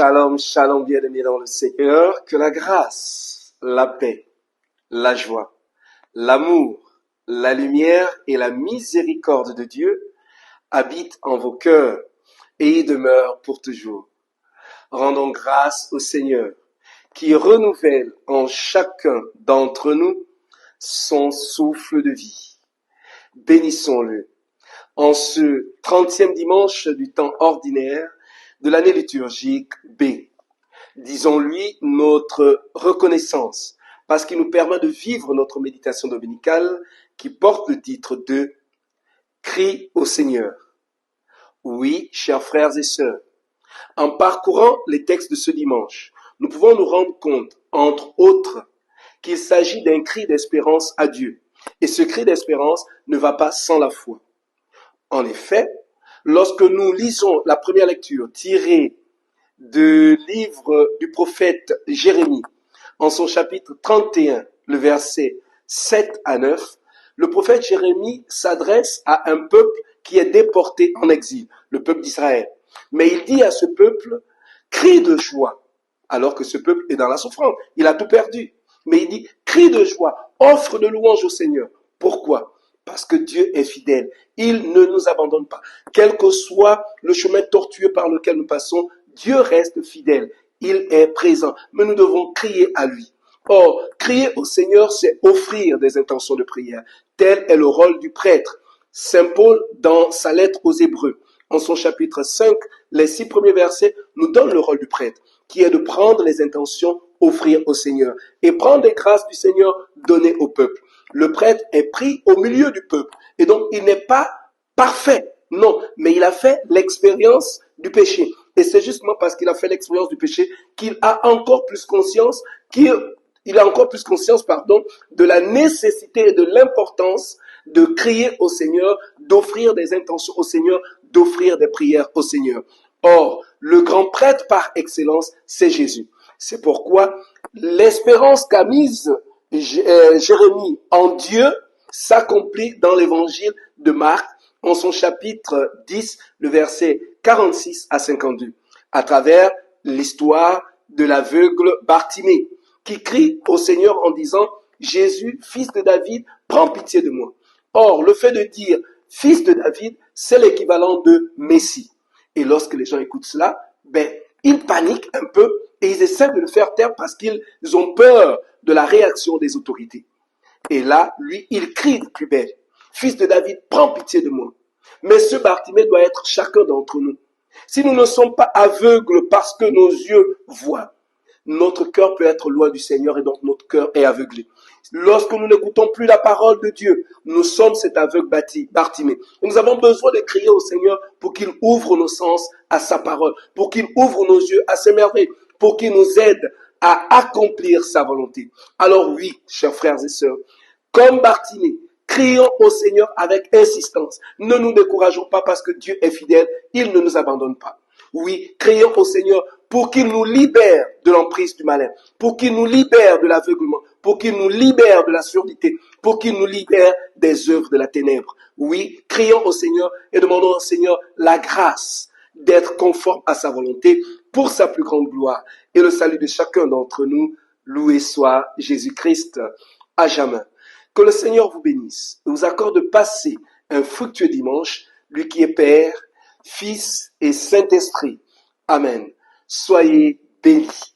Shalom, shalom, bien-aimés dans le Seigneur. Que la grâce, la paix, la joie, l'amour, la lumière et la miséricorde de Dieu habitent en vos cœurs et y demeurent pour toujours. Rendons grâce au Seigneur qui renouvelle en chacun d'entre nous son souffle de vie. Bénissons-le en ce 30e dimanche du temps ordinaire de l'année liturgique B. Disons-lui notre reconnaissance parce qu'il nous permet de vivre notre méditation dominicale qui porte le titre de « Crie au Seigneur ». Oui, chers frères et sœurs, en parcourant les textes de ce dimanche, nous pouvons nous rendre compte, entre autres, qu'il s'agit d'un cri d'espérance à Dieu. Et ce cri d'espérance ne va pas sans la foi. En effet, lorsque nous lisons la première lecture tirée du livre du prophète Jérémie, en son chapitre 31, le verset 7 à 9, le prophète Jérémie s'adresse à un peuple qui est déporté en exil, le peuple d'Israël. Mais il dit à ce peuple, crie de joie, alors que ce peuple est dans la souffrance, il a tout perdu. Mais il dit, crie de joie, offre de louange au Seigneur. Pourquoi ? Parce que Dieu est fidèle. Il ne nous abandonne pas. Quel que soit le chemin tortueux par lequel nous passons, Dieu reste fidèle. Il est présent. Mais nous devons crier à lui. Or, crier au Seigneur, c'est offrir des intentions de prière. Tel est le rôle du prêtre. Saint Paul, dans sa lettre aux Hébreux, en son chapitre 5, les 6 premiers versets, nous donne le rôle du prêtre, qui est de prendre les intentions, offrir au Seigneur, et prendre les grâces du Seigneur données au peuple. Le prêtre est pris au milieu du peuple, et donc il n'est pas parfait, non, mais il a fait l'expérience du péché. Et c'est justement parce qu'il a fait l'expérience du péché qu'il a encore plus conscience, de la nécessité et de l'importance de crier au Seigneur, d'offrir des intentions au Seigneur, d'offrir des prières au Seigneur. Or, le grand prêtre par excellence, c'est Jésus. C'est pourquoi l'espérance qu'a mise Jérémie en Dieu s'accomplit dans l'évangile de Marc, en son chapitre 10, le verset 46 à 52, à travers l'histoire de l'aveugle Bartimée, qui crie au Seigneur en disant « Jésus, fils de David, prends pitié de moi ». Or, le fait de dire « fils de David », c'est l'équivalent de « Messie ». Et lorsque les gens écoutent cela, ils paniquent un peu et ils essaient de le faire taire parce qu'ils ont peur de la réaction des autorités. Et là, lui, il crie de plus belle « Fils de David, prends pitié de moi ». Mais ce Bartimée doit être chacun d'entre nous. Si nous ne sommes pas aveugles parce que nos yeux voient, notre cœur peut être loin du Seigneur et donc notre cœur est aveuglé. Lorsque nous n'écoutons plus la parole de Dieu, nous sommes cet aveugle Bartimée. Nous avons besoin de crier au Seigneur pour qu'il ouvre nos sens à sa parole, pour qu'il ouvre nos yeux à ses merveilles, pour qu'il nous aide à accomplir sa volonté. Alors oui, chers frères et sœurs, comme Bartimée, crions au Seigneur avec insistance. Ne nous décourageons pas parce que Dieu est fidèle, il ne nous abandonne pas. Oui, crions au Seigneur pour qu'il nous libère de l'emprise du malin, pour qu'il nous libère de l'aveuglement, pour qu'il nous libère de la surdité, pour qu'il nous libère des œuvres de la ténèbre. Oui, crions au Seigneur et demandons au Seigneur la grâce d'être conforme à sa volonté pour sa plus grande gloire et le salut de chacun d'entre nous. Loué soit Jésus-Christ à jamais. Que le Seigneur vous bénisse et vous accorde de passer un fructueux dimanche, lui qui est Père, Fils et Saint-Esprit. Amen. Soyez bénis.